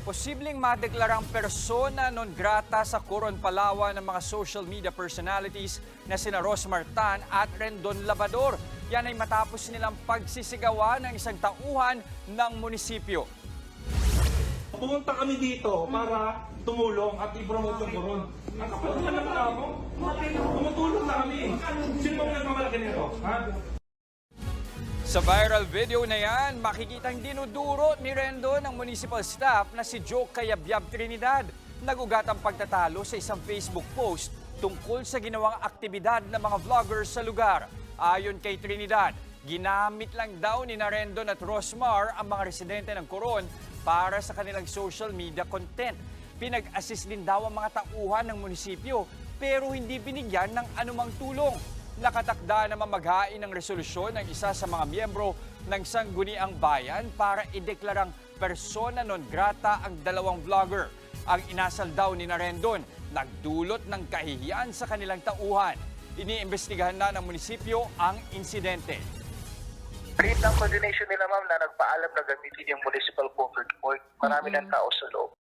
Posibleng madeklarang persona non grata sa Coron, Palawan ng mga social media personalities na sina Rosmar Tan at Rendon Labrador. Yan ay matapos nilang pagsisigawan ng isang tauhan ng munisipyo. Pumunta kami dito para tumulong at i-promote yung Coron. Ang kapal naman ng tao, tumutulong na kami. Sino bang nagmamalaki nito? Ha? Sa viral video na yan, makikitang dinuduro ni Rendon ng municipal staff na si Joe Cayabyab Trinidad. Nagugat ang pagtatalo sa isang Facebook post tungkol sa ginawang aktibidad ng mga vloggers sa lugar. Ayon kay Trinidad, ginamit lang daw ni Rendon at Rosmar ang mga residente ng Coron para sa kanilang social media content. Pinag-assist din daw ang mga tauhan ng munisipyo pero hindi binigyan ng anumang tulong. Nakatakda naman maghain ng resolusyon ng isa sa mga miyembro ng Sangguniang Bayan para ideklarang persona non grata ang dalawang vlogger. Ang inasal daw ni Rendon nagdulot ng kahihiyan sa kanilang tauhan. Iniimbestigahan na ng munisipyo ang insidente. Written coordination nila ma'am na nagpaalam na gamitin yung municipal covered court. Marami ng tao sa loob.